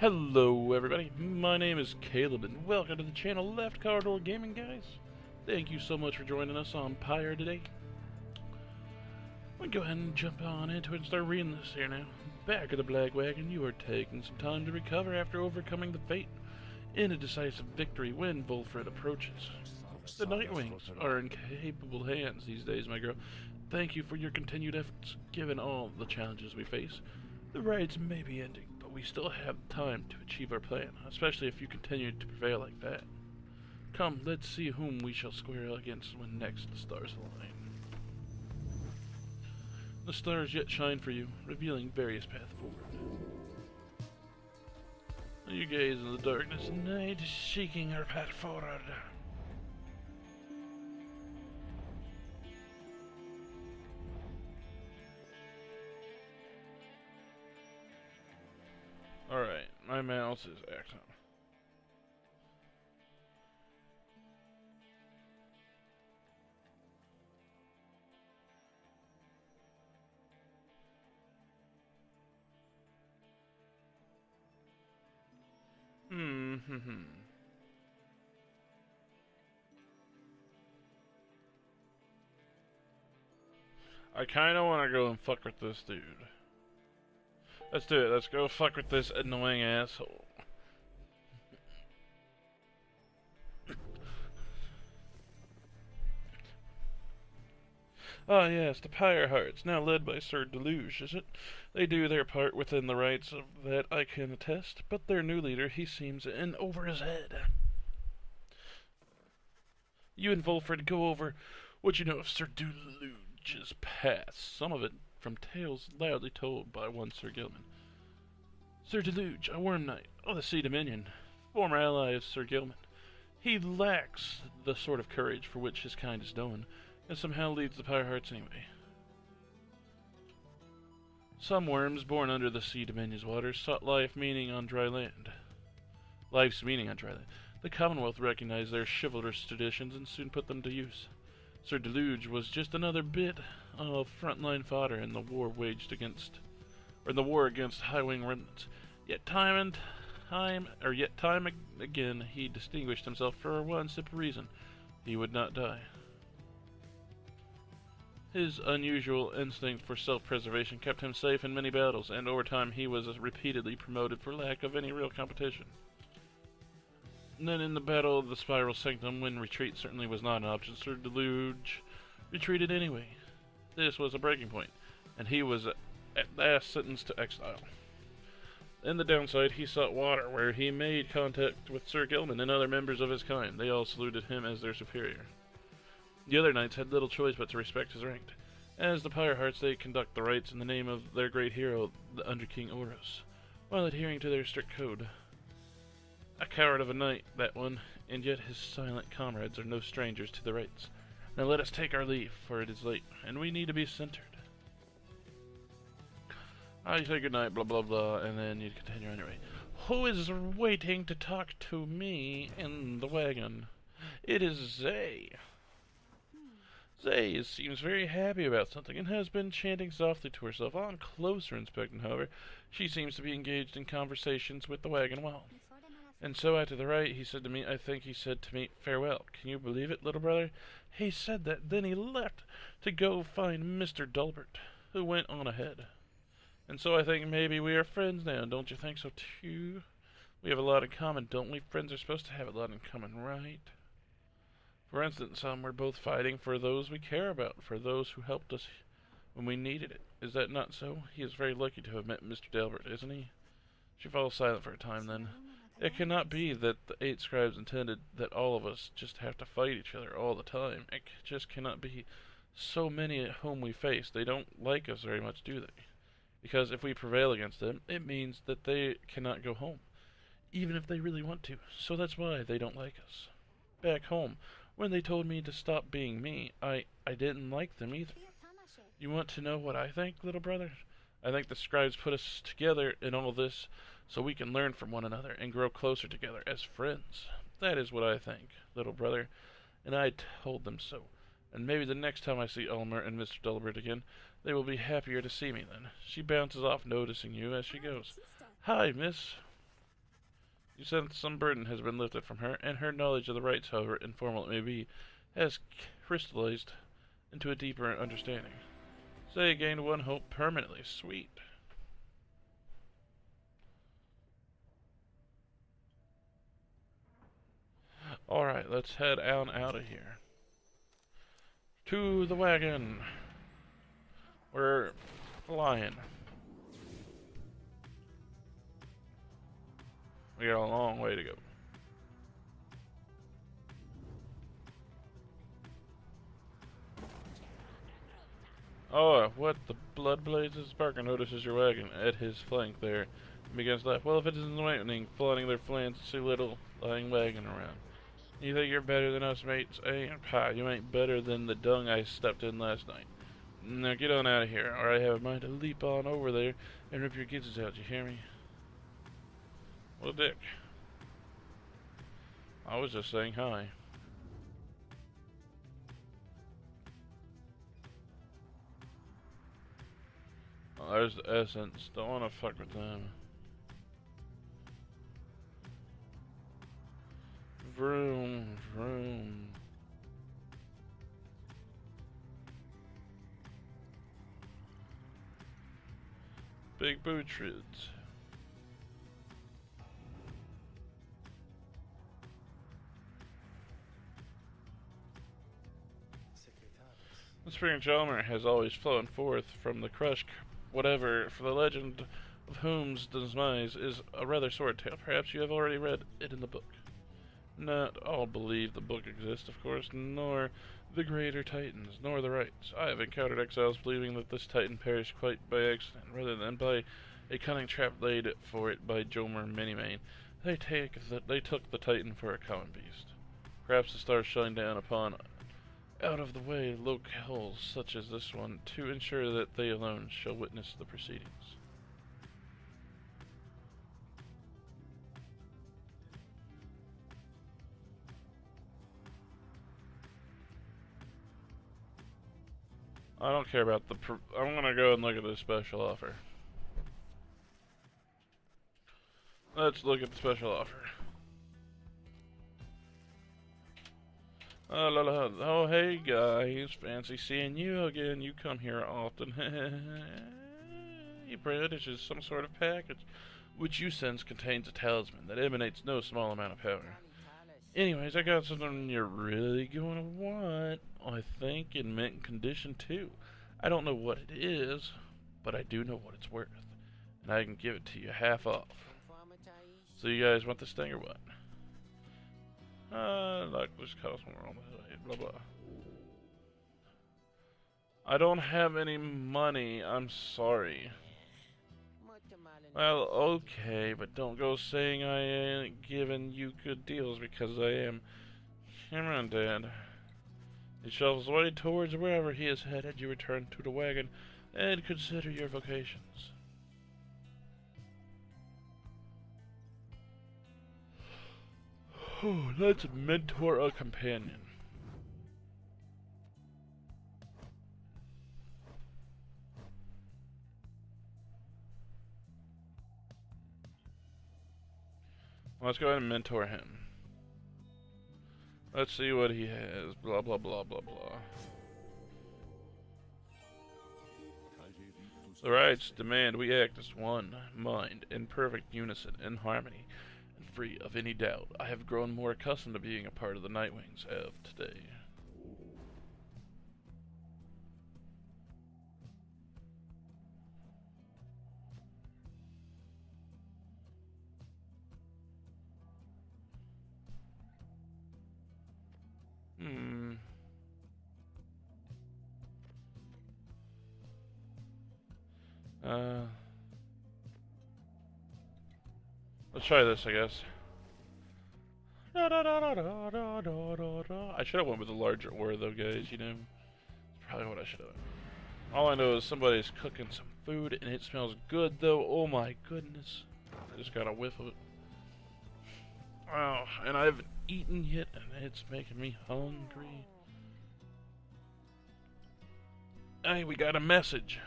Hello everybody, my name is Caleb and welcome to the channel LeftCarDoorGaming, guys. Thank you so much for joining us on Pyre today. We'll go ahead and jump on into it and start reading this here now. Back of the Black Wagon, you are taking some time to recover after overcoming the fate in a decisive victory when Volfred approaches. The Nightwings are in capable hands these days, my girl. Thank you for your continued efforts, given all the challenges we face. The raids may be ending, but we still have time to achieve our plan, especially if you continue to prevail like that. Come, let's see whom we shall square against when next the stars align. The stars yet shine for you, revealing various paths forward. You gaze in the darkness, and night is seeking her path forward. Alright, my mouse is acting. I kinda wanna go and fuck with this dude. Let's do it. Let's go fuck with this annoying asshole. Ah yes, the Pyre Hearts, now led by Sir Deluge, is it? They do their part within the rights of that I can attest, but their new leader, he seems in over his head. You and Volfred go over what you know of Sir Deluge's past, some of it from tales loudly told by one Sir Gilman. Sir Deluge, a worm knight of the Sea Dominion, former ally of Sir Gilman. He lacks the sort of courage for which his kind is known, and somehow leads the Pyre Hearts anyway. Some worms born under the Sea Dominion's waters sought life's meaning on dry land. The Commonwealth recognized their chivalrous traditions and soon put them to use. Sir Deluge was just another bit of frontline fodder in the war against high-wing remnants. Yet time again he distinguished himself for one simple reason: he would not die. His unusual instinct for self-preservation kept him safe in many battles, and over time he was repeatedly promoted for lack of any real competition. And then in the Battle of the Spiral Sanctum, when retreat certainly was not an option, Sir Deluge retreated anyway. This was a breaking point, and he was at last sentenced to exile. In the downside, he sought water, where he made contact with Sir Gilman and other members of his kind. They all saluted him as their superior. The other knights had little choice but to respect his rank. As the Pyre Hearts, they conduct the rites in the name of their great hero, the Under King Oros, while adhering to their strict code. A coward of a knight, that one, and yet his silent comrades are no strangers to the rites. Now let us take our leave, for it is late, and we need to be centered. I say goodnight, blah blah blah, and then you continue on your way. Who is waiting to talk to me in the wagon? It is Zhae. Zhae seems very happy about something and has been chanting softly to herself. On closer inspection, however, she seems to be engaged in conversations with the wagon wall. And so out to the right, he said to me, farewell. Can you believe it, little brother? He said that, then he left to go find Mr. Delbert, who went on ahead. And so I think maybe we are friends now, don't you think so too? We have a lot in common, don't we? Friends are supposed to have a lot in common, right? For instance, we're both fighting for those we care about, for those who helped us when we needed it. Is that not so? He is very lucky to have met Mr. Delbert, isn't he? She falls silent for a time, then. It cannot be that the 8 scribes intended that all of us just have to fight each other all the time. It just cannot be. So many at whom we face, they don't like us very much, do they? Because if we prevail against them, it means that they cannot go home, even if they really want to. So that's why they don't like us. Back home, when they told me to stop being me, I didn't like them either. You want to know what I think, little brother? I think the scribes put us together in all this so we can learn from one another and grow closer together as friends. That is what I think, little brother, and I told them so. And maybe the next time I see Elmer and Mr. Delbert again, they will be happier to see me then. She bounces off, noticing you as she goes. Hi, miss. You sense some burden has been lifted from her, and her knowledge of the rites, however informal it may be, has crystallized into a deeper understanding. Zhae gained one hope permanently. Sweet. Alright, let's head on out of here. To the wagon. We're flying. We got a long way to go. Oh, what the blood blazes? Parker notices your wagon at his flank there and begins to laugh. Well, if it isn't lightning, flaunting their fancy little lying wagon around. You think you're better than us, mates? Pah, you ain't better than the dung I stepped in last night. Now get on out of here, or I have a mind to leap on over there and rip your gizzards out, you hear me? What a dick. I was just saying hi. Oh, there's the essence. Don't want to fuck with them. Vroom, vroom. Big bootrids. The spring Jalmer has always flown forth from the crushed whatever, for the legend of whom's demise is a rather sordid tale. Perhaps you have already read it in the book. Not all believe the book exists, of course, nor the greater titans, nor the rites. I have encountered exiles believing that this titan perished quite by accident, rather than by a cunning trap laid for it by Jomer Minimane. They took the titan for a common beast. Perhaps the stars shine down upon out-of-the-way locales such as this one to ensure that they alone shall witness the proceedings. I don't care about the I'm gonna go and look at the special offer. Let's look at the special offer. Oh, hey guys, fancy seeing you again. You come here often. He brandishes some sort of package, which you sense contains a talisman that emanates no small amount of power. Anyways, I got something you're really gonna want, I think, in mint condition too. I don't know what it is, but I do know what it's worth, and I can give it to you half off. So you guys want this thing or what? Like this cost more on the way, blah blah. I don't have any money, I'm sorry. Well, okay, but don't go saying I ain't giving you good deals, because I am. Come on, Dad. He shovels away towards wherever he is headed. You return to the wagon and consider your vocations. Let's mentor a companion. Let's go ahead and mentor him. Let's see what he has. Blah, blah, blah, blah, blah. The rights demand we act as one mind, in perfect unison, in harmony, and free of any doubt. I have grown more accustomed to being a part of the Nightwings of today. Let's try this, I guess. I should have went with a larger ore, though, guys, you know. It's probably what I should have. All I know is somebody's cooking some food, and it smells good, though. Oh, my goodness. I just got a whiff of it. Oh, and I haven't eaten yet, and it's making me hungry. Hey, we got a message.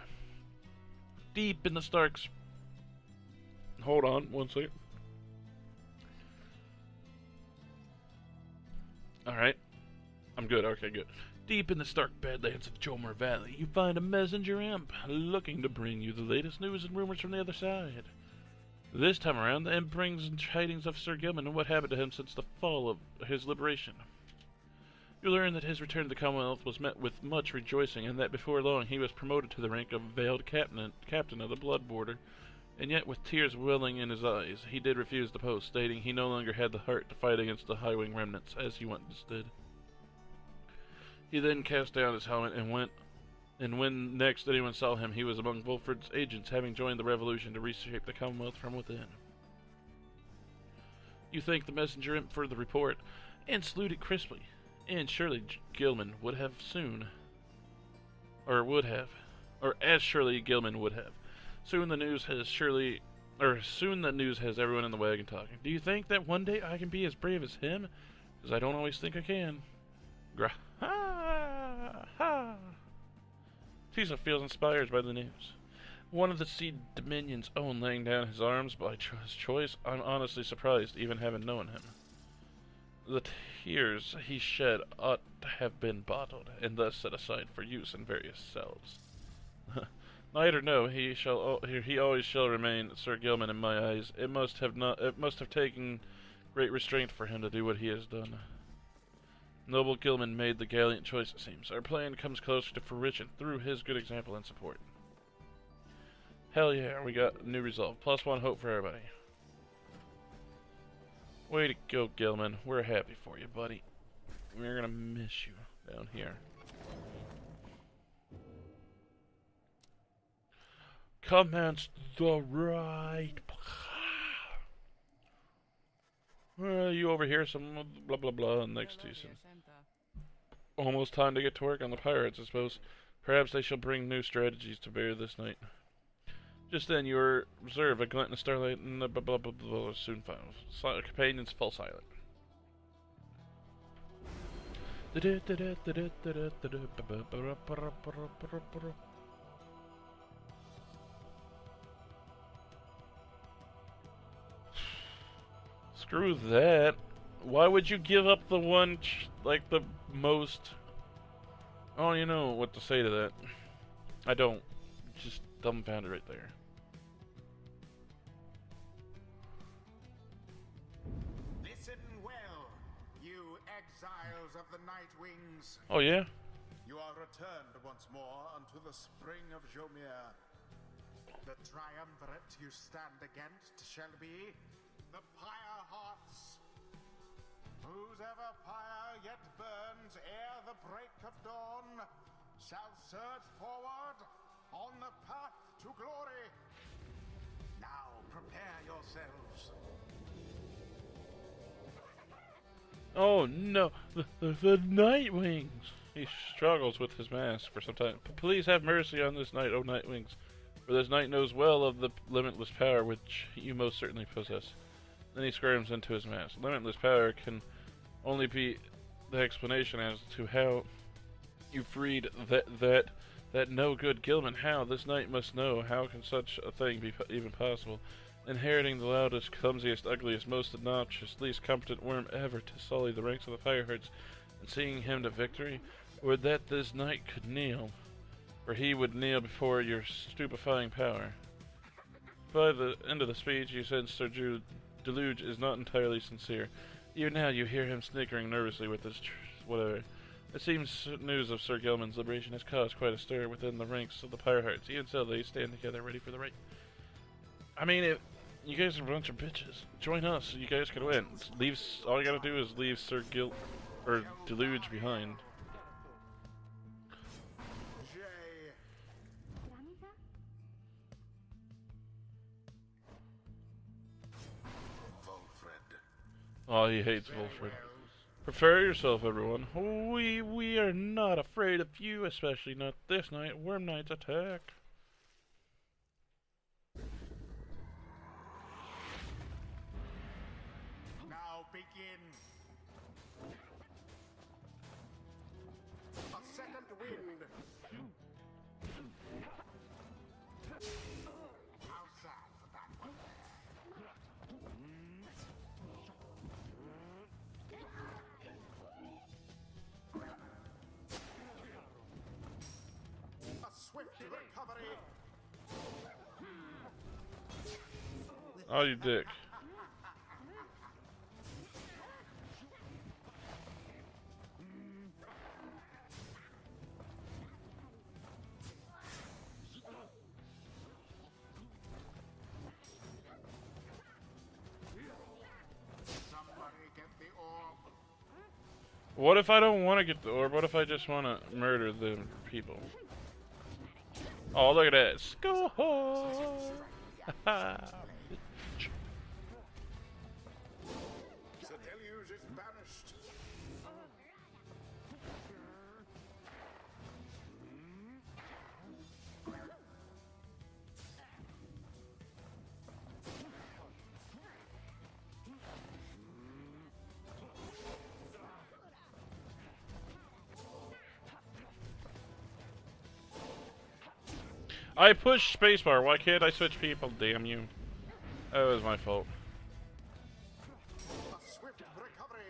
Deep in the Starks. Hold on, one second. Alright. I'm good. Okay, good. Deep in the stark badlands of Jomar Valley, you find a messenger imp looking to bring you the latest news and rumors from the other side. This time around, the imp brings tidings of Sir Gilman and what happened to him since the fall of his liberation. You learn that his return to the Commonwealth was met with much rejoicing, and that before long he was promoted to the rank of Veiled Captain of the Blood Border. And yet, with tears welling in his eyes, he did refuse the post, stating he no longer had the heart to fight against the Highwing remnants, as he once did. He then cast down his helmet and when next anyone saw him, he was among Volfred's agents, having joined the revolution to reshape the Commonwealth from within. You thank the messenger imp for the report, and salute it crisply, and surely Gilman would have soon, or as surely Gilman would have. Soon the news has everyone in the wagon talking. Do you think that one day I can be as brave as him? Because I don't always think I can. Ha! Tisa feels inspired by the news. One of the Seed Dominion's own laying down his arms by his choice. I'm honestly surprised, even having known him. The tears he shed ought to have been bottled, and thus set aside for use in various cells. Night or no, he always shall remain Sir Gilman in my eyes. It must have taken great restraint for him to do what he has done. Noble Gilman made the gallant choice, it seems. Our plan comes closer to fruition through his good example and support. Hell yeah, we got new resolve. +1 hope for everybody. Way to go, Gilman. We're happy for you, buddy. We're gonna miss you down here. Commence the right. You overhear some blah blah blah next to you. Almost time to get to work on the pirates, I suppose. Perhaps they shall bring new strategies to bear this night. Just then you observe a glint in the starlight and the blah blah blah blah soon follows. Companions fall silent. Screw that. Why would you give up the one, like, the most... Oh, you know what to say to that. I don't. Just dumbfounded right there. Listen well, you exiles of the Night Wings. Oh, yeah? You are returned once more unto the spring of Jomir. The triumvirate you stand against shall be the Pyre Hearts. Whosever pyre yet burns ere the break of dawn shall surge forward on the path to glory. Now prepare yourselves. Oh no, the Nightwings! He struggles with his mask for some time. Please have mercy on this knight, O Nightwings, for this knight knows well of the limitless power which you most certainly possess. Then he squirms into his mask. Limitless power can only be the explanation as to how you freed that no good Gilman. How? This knight must know. How can such a thing be even possible? Inheriting the loudest, clumsiest, ugliest, most obnoxious, least competent worm ever to sully the ranks of the Firehearts, and seeing him to victory? Or that this knight could kneel, for he would kneel before your stupefying power. By the end of the speech, you said Sir Deluge is not entirely sincere. Even now, you hear him snickering nervously with his whatever. It seems news of Sir Gilman's liberation has caused quite a stir within the ranks of the Pyrehearts. Even so, they stand together, ready for the right. I mean, if you guys are a bunch of bitches, join us so you guys can win. All you gotta do is leave Sir Deluge behind. Zhae. Volfred. Oh, he hates Volfred. Prepare yourself, everyone. We are not afraid of you, especially not this night. Worm Knight's attack. Now begin. A second wind. How sad for that one. recovery. Oh, you dick. Somebody get the orb. What if I don't want to get the orb? What if I just want to murder the people? Oh, look at that. Score! The deluge is banished. I pushed spacebar. Why can't I switch people? Damn you. That was my fault. A swift recovery.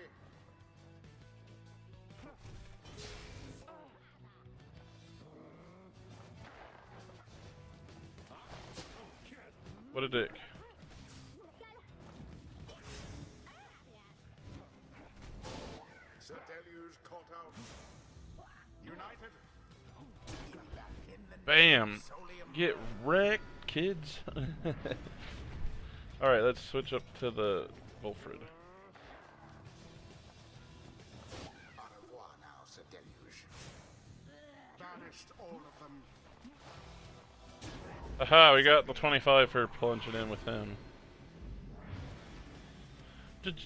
What a dick. The deluge caught out. United. Bam. Get wrecked, kids. Alright, let's switch up to the Wilfred. Au revoir now, Sir Deluge. Banished all of them. Aha, we got the 25 for plunging in with him.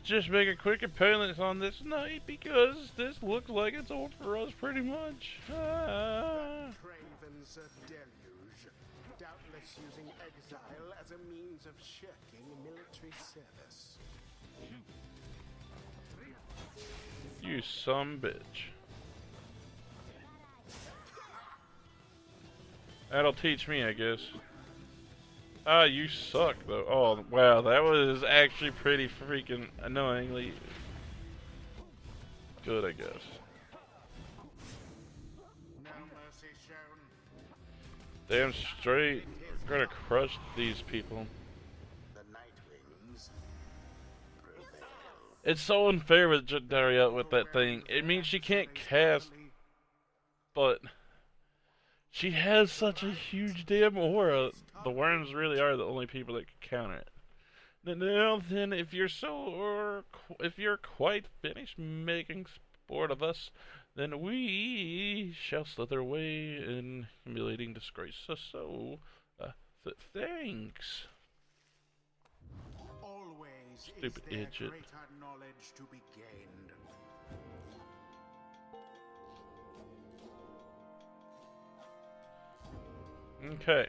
Just make a quick appearance on this night because this looks like it's over for us pretty much. Craven Sir Deluge, doubtless using exile as a means of shirking military service. You some bitch. That'll teach me, I guess. Ah, you suck, though. Oh, wow, that was actually pretty freaking annoyingly good, I guess. No mercy shown. Damn straight. We're gonna crush these people. The Nightwings prevail. It's so unfair with Daria with that thing. It means she can't cast, but she has such a huge damn aura. The worms really are the only people that can counter it. Now then, if you're quite finished making sport of us, then we shall slither away in humiliating disgrace. So, thanks. Always Stupid is there idiot. greater knowledge to be gained. Okay.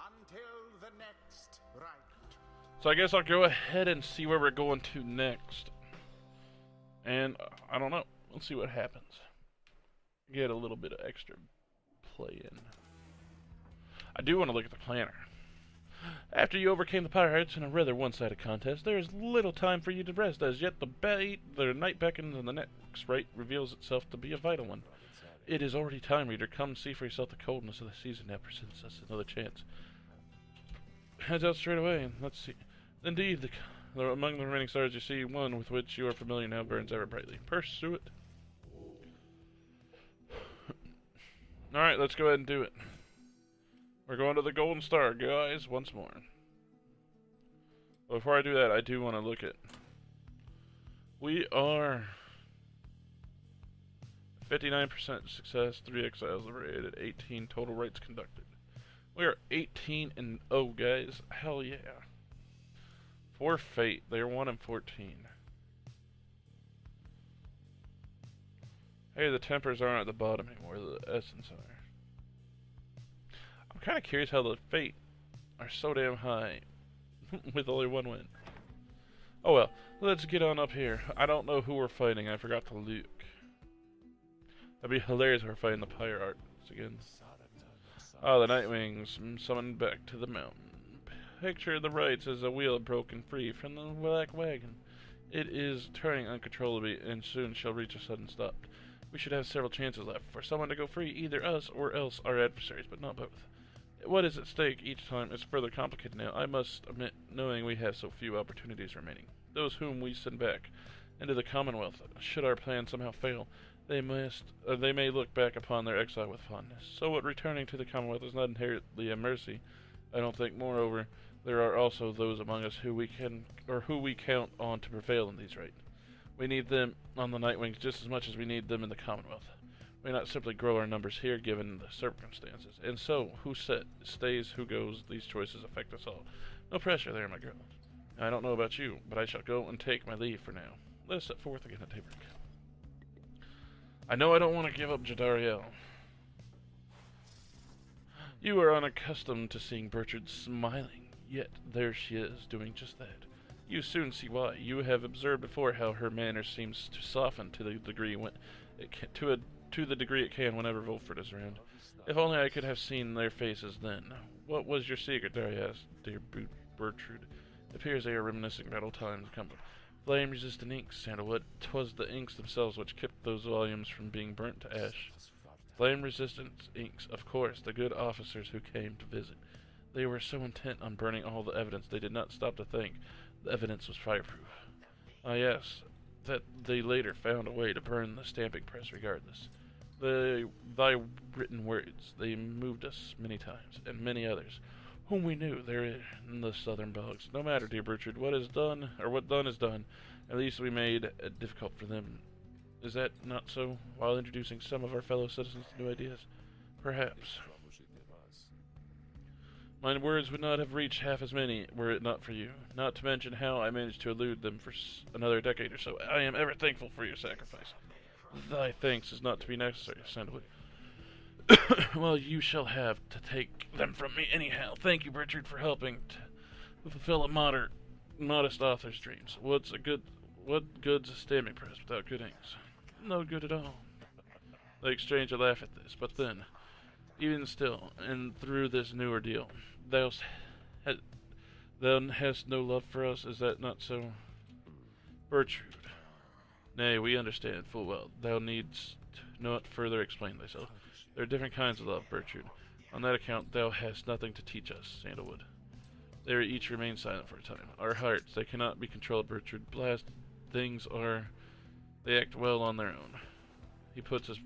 Until the next right. So I guess I'll go ahead and see where we're going to next. And I don't know. We'll see what happens. Get a little bit of extra play in. I do want to look at the planner. After you overcame the pirates in a rather one-sided contest, there is little time for you to rest. As yet, the night beckons and the next right reveals itself to be a vital one. It is already time, reader. Come see for yourself the coldness of the season now presents us another chance. Heads out straight away, and let's see. Indeed, among the remaining stars you see one with which you are familiar now burns ever brightly. Pursue it. Alright, let's go ahead and do it. We're going to the Golden Star, guys, once more. But before I do that, I do want to look at... We are... 59% success, 3 exiles liberated, 18 total rights conducted. We are 18-0, guys. Hell yeah. For fate, they are 1-14. Hey, the tempers aren't at the bottom anymore, the essence are. I'm kind of curious how the fate are so damn high with only 1 win. Oh well, let's get on up here. I don't know who we're fighting, I forgot to look. That'd be hilarious if we're fighting the Pyre arts again. Oh, the Nightwings summoned back to the mountain. Picture the right as a wheel broken free from the black wagon. It is turning uncontrollably and soon shall reach a sudden stop. We should have several chances left for someone to go free, either us or else our adversaries, but not both. What is at stake each time is further complicated now, I must admit, knowing we have so few opportunities remaining. Those whom we send back into the Commonwealth, should our plan somehow fail, they may look back upon their exile with fondness. So what returning to the Commonwealth is not inherently a mercy, I don't think. Moreover, there are also those among us who we count on to prevail in these right. We need them on the Nightwings just as much as we need them in the Commonwealth. We not simply grow our numbers here given the circumstances. And so, who stays, who goes, these choices affect us all. No pressure there, my girl. I don't know about you, but I shall go and take my leave for now. Let us set forth again at daybreak. I know I don't want to give up Jadariel. You are unaccustomed to seeing Bertrude smiling, yet there she is, doing just that. You soon see why. You have observed before how her manner seems to soften to the degree it can whenever Wolfred is around. If only I could have seen their faces then. What was your secret, Zhae asked, dear Bertrude. It appears they are reminiscing about old times. Flame-resistant inks, Sandalwood. 'Twas the inks themselves which kept those volumes from being burnt to ash. Flame-resistant inks, of course, the good officers who came to visit. They were so intent on burning all the evidence, they did not stop to think the evidence was fireproof. Ah, yes, that they later found a way to burn the stamping press regardless. Thy written words, they moved us many times, and many others, whom we knew there in the southern bogs. No matter, dear Bertrude, what is done, or what done is done. At least we made it difficult for them. Is that not so? While introducing some of our fellow citizens to new ideas? Perhaps. My words would not have reached half as many were it not for you. Not to mention how I managed to elude them for another decade or so. I am ever thankful for your sacrifice. Thy thanks is not to be necessary, Sandalwood. Well, you shall have to take them from me anyhow. Thank you, Bertrude, for helping to fulfill a modest author's dreams. What good's a stamping press without good inks? No good at all. They exchange a laugh at this, but then, even still, and through this new ordeal, thou hast no love for us, is that not so? Bertrude. Nay, we understand full well. Thou needst not further explain thyself. There are different kinds of love, Bertrude. On that account, thou hast nothing to teach us, Sandalwood. They each remain silent for a time. Our hearts, they cannot be controlled, Bertrude. Blast things they act well on their own. He puts his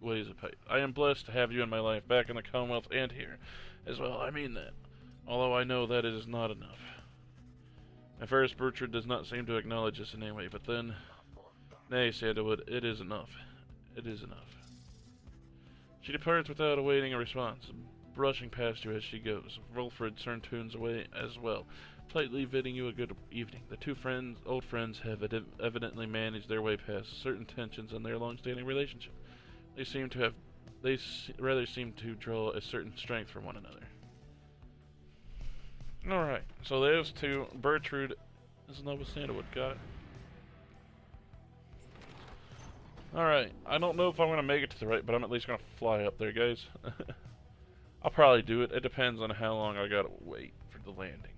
ways a pipe. I am blessed to have you in my life, back in the Commonwealth and here as well. I mean that. Although I know that it is not enough. At first, Bertrude does not seem to acknowledge this in any way, but then... Nay, Sandalwood, it is enough. It is enough. She departs without awaiting a response, brushing past you as she goes. Wolfred turns away as well, politely bidding you a good evening. The two old friends have evidently managed their way past certain tensions in their long-standing relationship. They rather seem to draw a certain strength from one another. Alright, so those two. Bertrude is in love with Sandalwood, got it. Alright, I don't know if I'm going to make it to the right, but I'm at least going to fly up there, guys. I'll probably do it. It depends on how long I got to wait for the landing.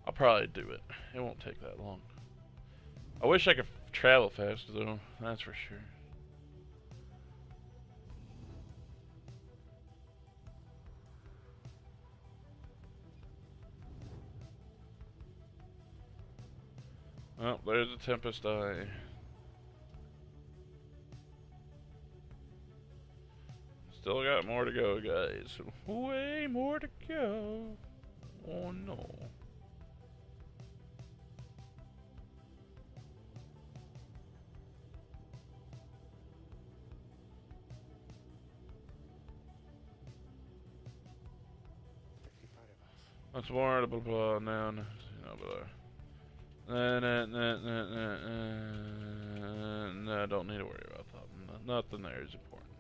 I'll probably do it. It won't take that long. I wish I could travel faster, though. That's for sure. Oh, there's a Tempest Eye. Still got more to go, guys. Way more to go. Oh no. That's more blah blah now. No, blah. No, don't need to worry about that. Nothing there is important.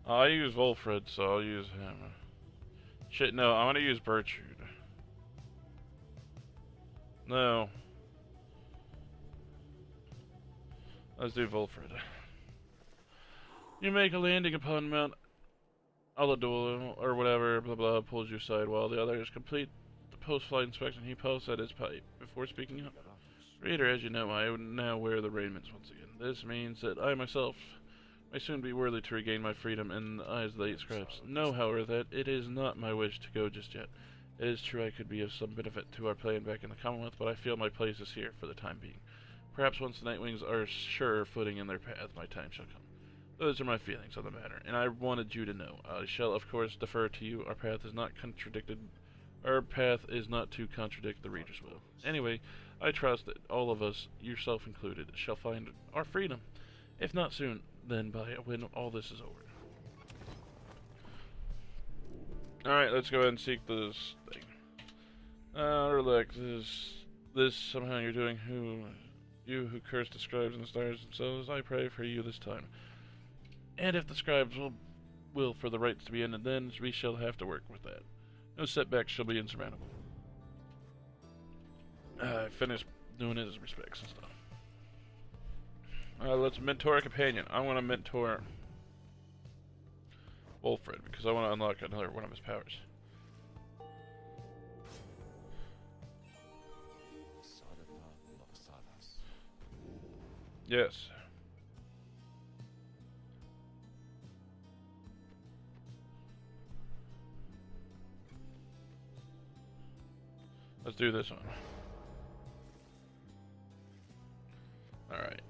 I use Wolfred, so I'll use him. Shit, no, I'm gonna use Bertrude. No. Let's do Wolfred. You make a landing upon Mount Aladul, or whatever, blah blah, pulls you aside while the others complete the post-flight inspection. He puffs at his pipe before speaking up. Reader, as you know, I now wear the raiments once again. This means that I myself may soon be worthy to regain my freedom in the eyes of the 8 scribes. Know, however, that it is not my wish to go just yet. It is true I could be of some benefit to our plan back in the Commonwealth, but I feel my place is here for the time being. Perhaps once the Nightwings are sure footing in their path, my time shall come. Those are my feelings on the matter, and I wanted you to know. I shall, of course, defer to you. Our path is not to contradict the Reader's will. Anyway, I trust that all of us, yourself included, shall find our freedom. If not soon, then when all this is over. Alright, let's go ahead and seek this thing. Relax, this somehow you're doing you who curse the scribes and the stars themselves, I pray for you this time. And if the scribes will for the rites to be ended, then we shall have to work with that. No setbacks shall be insurmountable. I finished doing his respects and stuff. Let's mentor a companion. I want to mentor Wolfred because I want to unlock another one of his powers. Yes. Let's do this one. Alright.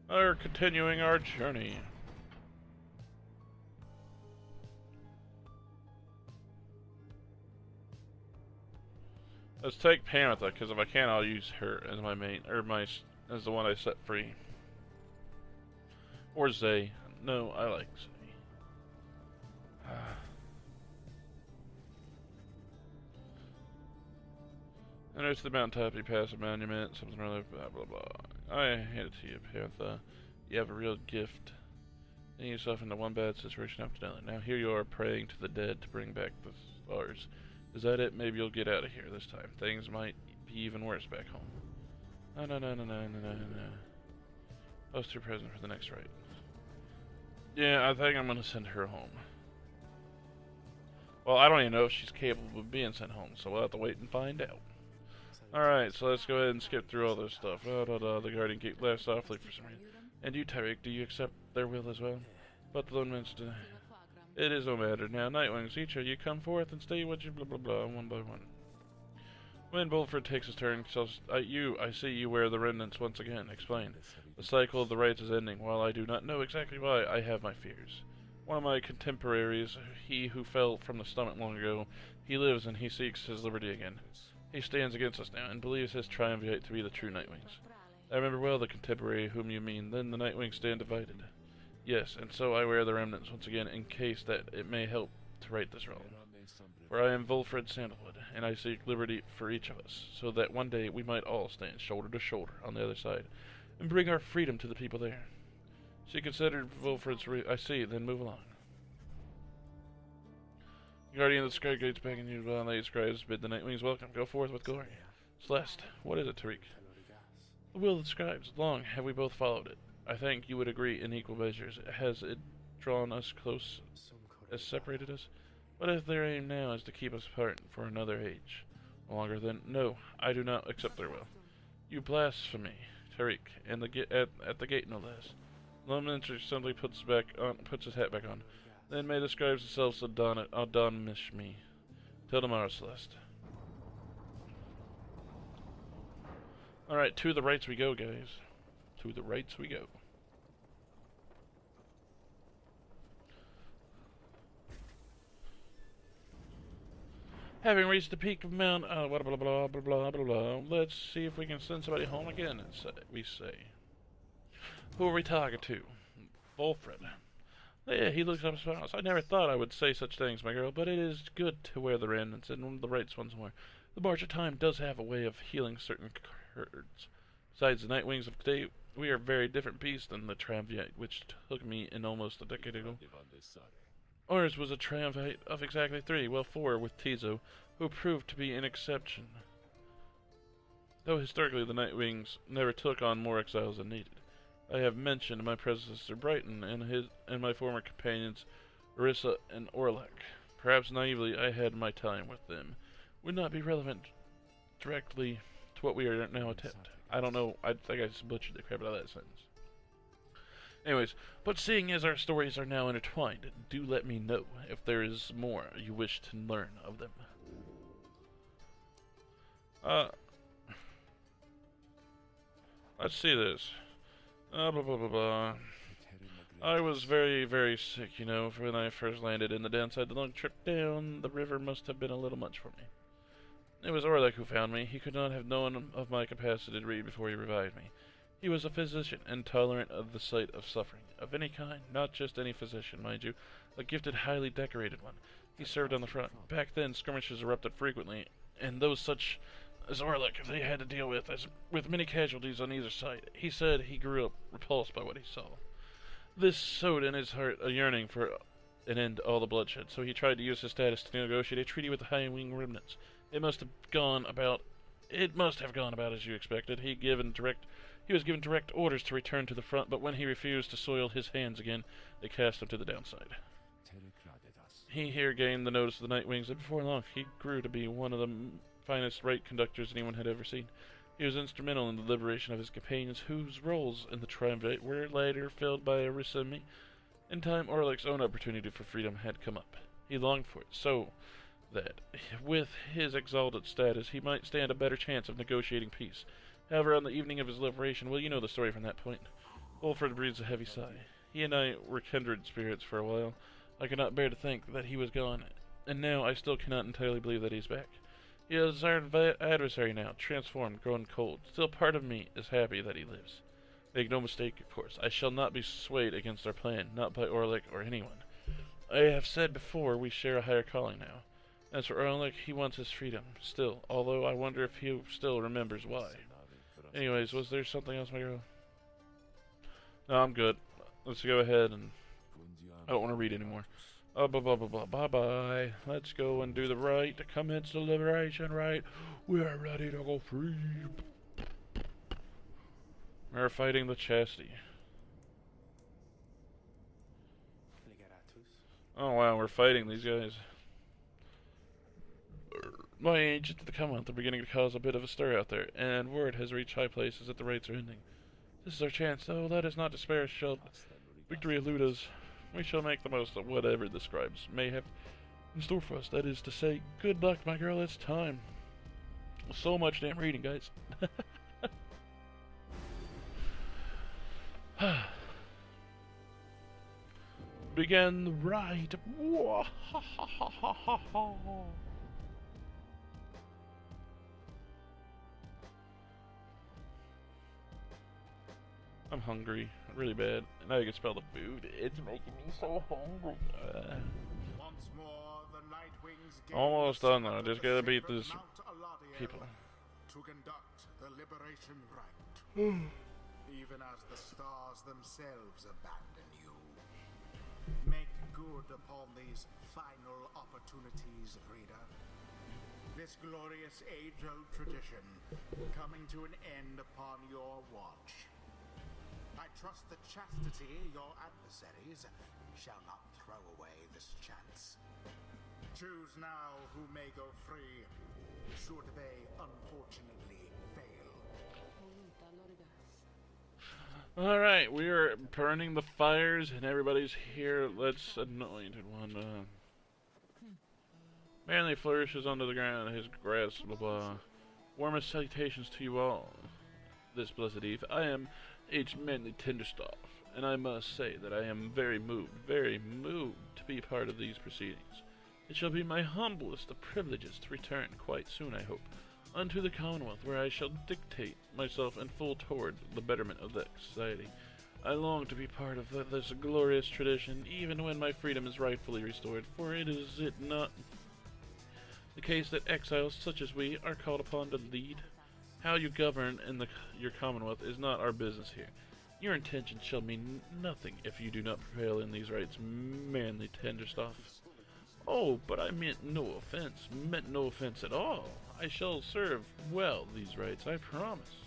We're continuing our journey. Let's take Panther, because if I can, I'll use her as my main, or as the one I set free. Or Zhae. No, I like Zhae. And there's the mountaintop, you pass a monument, something or other, blah blah blah. I hand it to you, Panther. You have a real gift. Getting yourself into one bad situation after another. Now here you are praying to the dead to bring back the stars. Is that it? Maybe you'll get out of here this time. Things might be even worse back home. No. Post your present for the next rite. Yeah, I think I'm gonna send her home. Well, I don't even know if she's capable of being sent home, so we'll have to wait and find out. Alright, so let's go ahead and skip through all this stuff. The Guardian Gate laughs softly for some reason. And you, Tyreek, do you accept their will as well? But the Lone mentioned it is no matter. Now, Nightwings, each of you come forth and stay what you blah blah blah, one by one. When Bulford takes his turn, I see you wear the remnants once again. Explain. The cycle of the rites is ending. While I do not know exactly why, I have my fears. One of my contemporaries, he who fell from the stomach long ago, he lives and he seeks his liberty again. He stands against us now, and believes his triumvirate to be the true Nightwings. I remember well the contemporary whom you mean. Then the Nightwings stand divided. Yes, and so I wear the remnants once again, in case that it may help to right this wrong. For I am Wolfred Sandalwood, and I seek liberty for each of us, so that one day we might all stand shoulder to shoulder on the other side, and bring our freedom to the people there. She considered Wolfred's I see, then move along. Guardian of the Sky Gates beckon you, and the 8 scribes bid the Nightwings welcome. Go forth with glory. Celeste, what is it, Tariq? The will of the scribes. Long have we both followed it. I think you would agree in equal measures. Has it drawn us close, as separated us? But if their aim now is to keep us apart for another age, longer than no, I do not accept their will. You blaspheme, Tariq, and at the gate no less. Lone simply puts his hat back on. Then may the scribes themselves admonish me. Till tomorrow, Celeste. Alright, to the rights we go, guys. To the rights we go. Having reached the peak of Mount, blah blah blah blah blah blah blah. Let's see if we can send somebody home again. We say. Who are we talking to? Wolfred. Yeah, he looks up and smiles. I never thought I would say such things, my girl, but it is good to wear the remnants and the rights once more. The march of time does have a way of healing certain hurts. Besides the Nightwings of today, we are very different beasts than the triumvirate, which took me in almost a decade ago. Ours was a triumvirate of exactly 3, well 4 with Tizo, who proved to be an exception. Though historically the Nightwings never took on more exiles than needed. I have mentioned my predecessor Brighton and my former companions Orissa and Orlek. Perhaps naively I had my time with them. Would not be relevant directly to what we are now attempting. I don't know, I think I just butchered the crap out of that sentence. Anyways, but seeing as our stories are now intertwined, do let me know if there is more you wish to learn of them. Let's see this. Blah blah blah blah. I was very, very sick, you know, when I first landed, and the downside, the long trip down the river must have been a little much for me. It was Orlek who found me. He could not have known of my capacity to read before he revived me. He was a physician, and tolerant of the sight of suffering, of any kind, not just any physician, mind you, a gifted, highly decorated one. He served on the front. Back then, skirmishes erupted frequently, and those such as Orlek they had to deal with many casualties on either side. He said he grew up repulsed by what he saw. This sowed in his heart a yearning for an end to all the bloodshed, so he tried to use his status to negotiate a treaty with the High Wing remnants. It must have gone about as you expected. He was given direct orders to return to the front, but when he refused to soil his hands again, they cast him to the downside. He here gained the notice of the Night Wings, and before long he grew to be one of the finest right conductors anyone had ever seen. He was instrumental in the liberation of his companions, whose roles in the triumvirate were later filled by Orissa and me. In time, Orlek's own opportunity for freedom had come up. He longed for it, so that, with his exalted status, he might stand a better chance of negotiating peace. However, on the evening of his liberation, well, you know the story from that point. Wolford breathes a heavy sigh. He and I were kindred spirits for a while. I could not bear to think that he was gone, and now I still cannot entirely believe that he's back. He is our adversary now, transformed, grown cold. Still part of me is happy that he lives. Make no mistake, of course, I shall not be swayed against our plan, not by Orlek or anyone. I have said before we share a higher calling now. As for Orlek, he wants his freedom, still, although I wonder if he still remembers why. Anyways, was there something else, my girl? No, I'm good. Let's go ahead and... I don't want to read anymore. Blah, blah, blah, blah, bye-bye. Let's go and do the rite to commence the liberation rite. We are ready to go free. We're fighting the chastity. Oh wow, we're fighting these guys. My agents of the Commonwealth are beginning to cause a bit of a stir out there, and word has reached high places that the rites are ending. This is our chance, though. Let us not despair. Shall victory elude us, we shall make the most of whatever the scribes may have in store for us. That is to say, good luck, my girl. It's time. So much damn reading, guys. Begin the rite. I'm hungry, really bad. And now you can smell the food. It's making me so hungry. Once more, the Nightwings Almost done though. I just gotta beat these people. to conduct the liberation rite. Even as the stars themselves abandon you. Make good upon these final opportunities, reader. This glorious age-old tradition coming to an end upon your watch. I trust that chastity, your adversaries, shall not throw away this chance. Choose now who may go free, should they unfortunately fail. Alright, we are burning the fires and everybody's here. Let's anoint one. Manly flourishes under the ground, his grass, blah blah. Warmest salutations to you all. This blessed eve, I am H. Manly Tenderstaff, and I must say that I am very moved to be part of these proceedings. It shall be my humblest of privileges to return quite soon, I hope, unto the Commonwealth, where I shall dictate myself in full toward the betterment of the society. I long to be part of this glorious tradition, even when my freedom is rightfully restored, for it not the case that exiles such as we are called upon to lead? How you govern in your Commonwealth is not our business here. Your intentions shall mean nothing if you do not prevail in these rights, Manly Tenderstaff. Oh, but I meant no offense at all. I shall serve well these rights, I promise.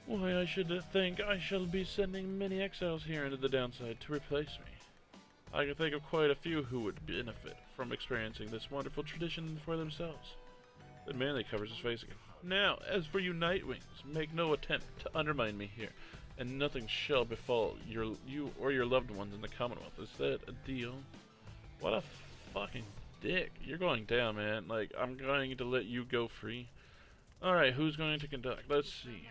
Why, I should think I shall be sending many exiles here into the downside to replace me. I can think of quite a few who would benefit from experiencing this wonderful tradition for themselves. It mainly covers his face again. Now, as for you Nightwings, make no attempt to undermine me here, and nothing shall befall you or your loved ones in the Commonwealth. Is that a deal? What a fucking dick. You're going down, man. Like, I'm going to let you go free. Alright, who's going to conduct? Let's see.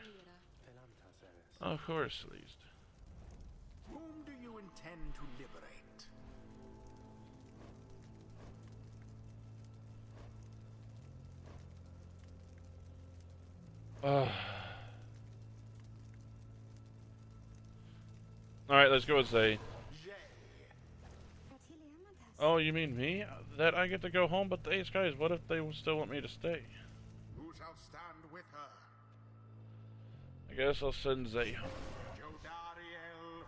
Of course, at least. Whom do you intend to liberate? Alright, let's go with Zhae. Zhae. Oh, you mean me? That I get to go home, but these guys, what if they still want me to stay? Who shall stand with her? I guess I'll send Zhae home. Jodariel.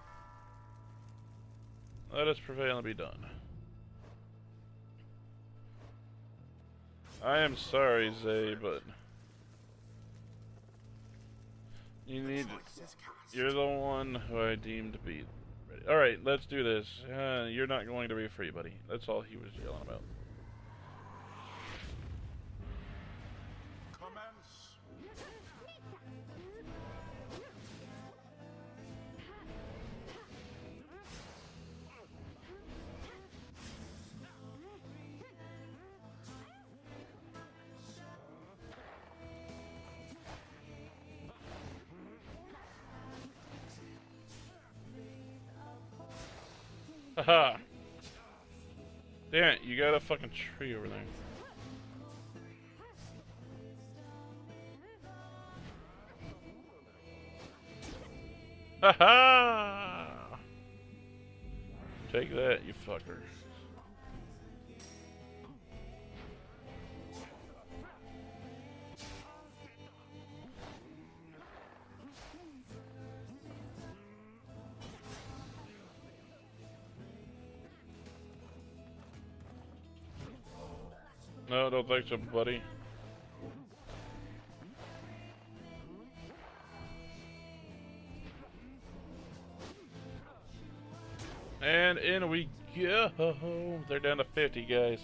Let us prevail and be done. I am sorry, Zhae, but you need. You're the one who I deemed to be ready. Alright, let's do this. You're not going to be free, buddy. That's all he was yelling about. Commence. Haha! Damn it, you got a fucking tree over there. Haha! Take that, you fucker. No, don't think so, buddy. And in we go. They're down to 50, guys.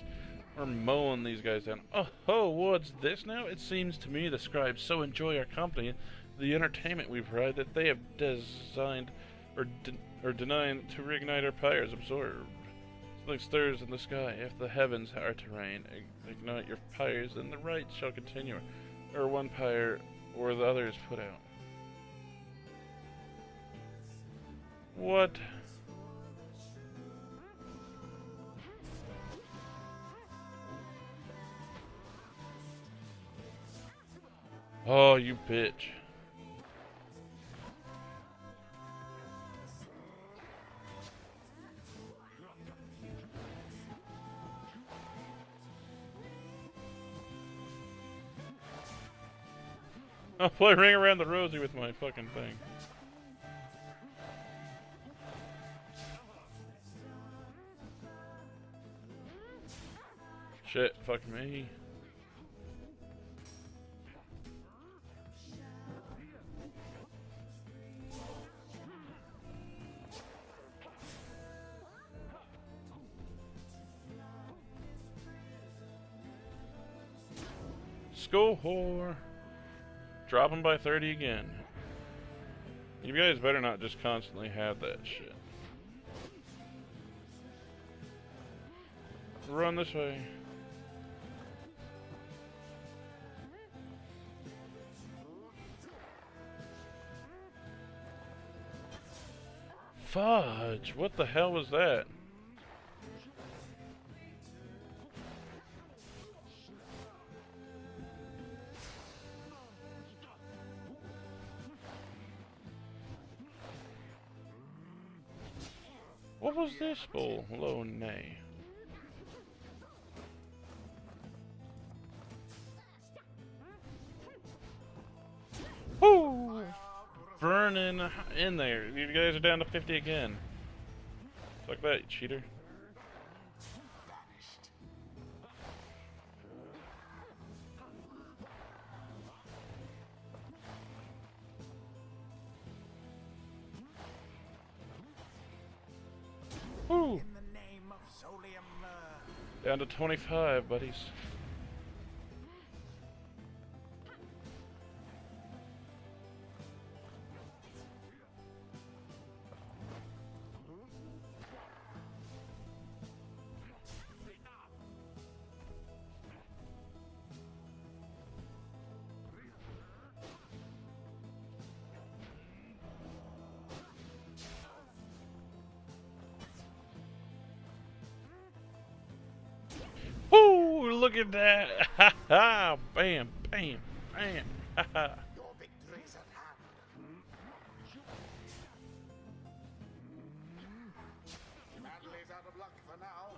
We're mowing these guys down. Oh, what's this now? It seems to me the scribes so enjoy our company, the entertainment we provide, that they have designed or designed to reignite our pyres absorbed. Something stirs in the sky. If the heavens are to rain, ignite your pyres, and the rites shall continue, or one pyre or the other is put out. What? Oh, you bitch. I'll play Ring Around the Rosie with my fucking thing. Shit, fuck me. Score! Drop him by 30 again. You guys better not just constantly have that shit. Run this way. Fudge! What the hell was that? What was this bull? Low nay. Woo! Burning in there. You guys are down to 50 again. Fuck that, you cheater. Down to 25, buddies. Woo! Look at that! Ha ha! Bam! Bam! Bam! Ha ha! Your victory's at hand. Madley's out of luck for now.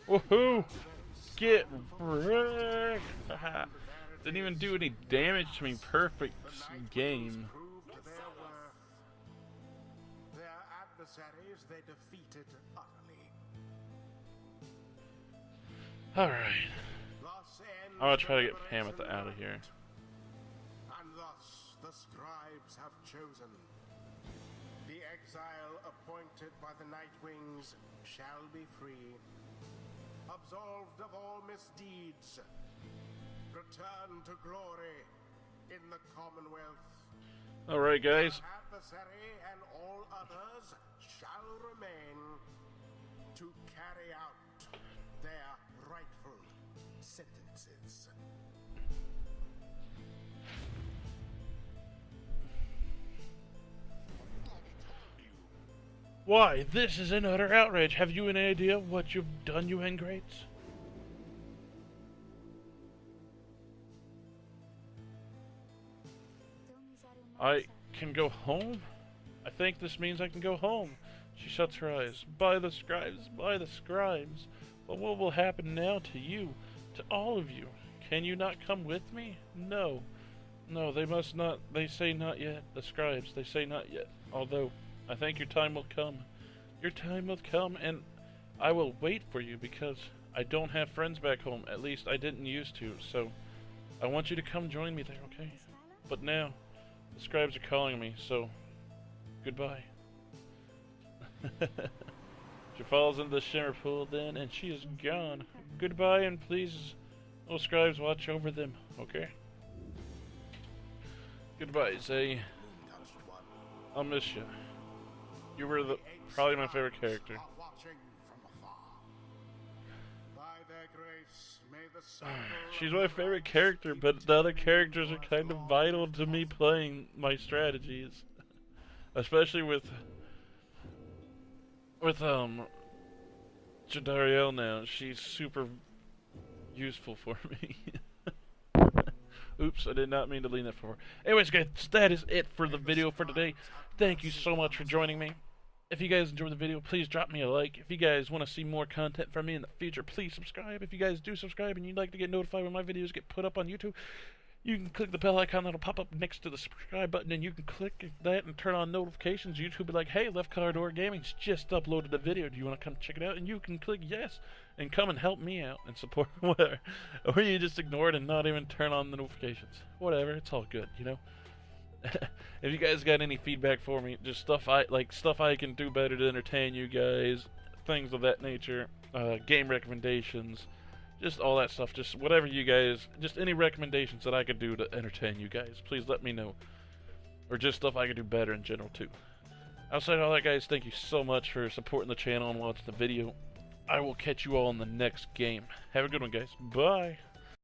Woohoo! Get wrecked! Haha. Didn't even do any damage to me. Perfect game. Proved their worth. Their adversaries they defeated utterly. Alright. Thus ends I'm gonna try to the get Pam liberation out of here. And thus the scribes have chosen. The exile appointed by the Nightwings shall be free. Absolved of all misdeeds. Return to glory in the Commonwealth. Alright, guys. Our adversary and all others shall remain to carry out their rightful sentences. Why, this is an utter outrage. Have you any idea what you've done, you ingrates? I can go home? I think this means I can go home. She shuts her eyes. By the scribes, by the scribes. But what will happen now to you, to all of you? Can you not come with me? No. No, they must not. They say not yet. The scribes, they say not yet. Although, I think your time will come. Your time will come, and I will wait for you because I don't have friends back home. At least I didn't used to, so I want you to come join me there, okay? But now, the scribes are calling me, so goodbye. She falls into the shimmer pool then, and she is gone. Goodbye, and please, oh scribes, watch over them, okay? Goodbye, Zhae. I'll miss you. You were probably my favorite character. She's my favorite character, but the other characters are kind of vital to me playing my strategies. Especially with Jadariel now. She's super useful for me. Oops, I did not mean to lean that forward. Anyways, guys, that is it for the video for today. Thank you so much for joining me. If you guys enjoyed the video, please drop me a like. If you guys want to see more content from me in the future, please subscribe. If you guys do subscribe and you'd like to get notified when my videos get put up on YouTube, you can click the bell icon that'll pop up next to the subscribe button, and you can click that and turn on notifications. YouTube will be like, hey, LeftCarDoorGaming's just uploaded a video. Do you want to come check it out? And you can click yes and come and help me out and support whatever. Or you just ignore it and not even turn on the notifications. Whatever, it's all good, you know? If you guys got any feedback for me, just stuff I can do better to entertain you guys, things of that nature, game recommendations, just all that stuff, just whatever you guys, just any recommendations that I could do to entertain you guys, please let me know. Or just stuff I could do better in general too. Outside of all that, guys, thank you so much for supporting the channel and watching the video. I will catch you all in the next game. Have a good one, guys. Bye.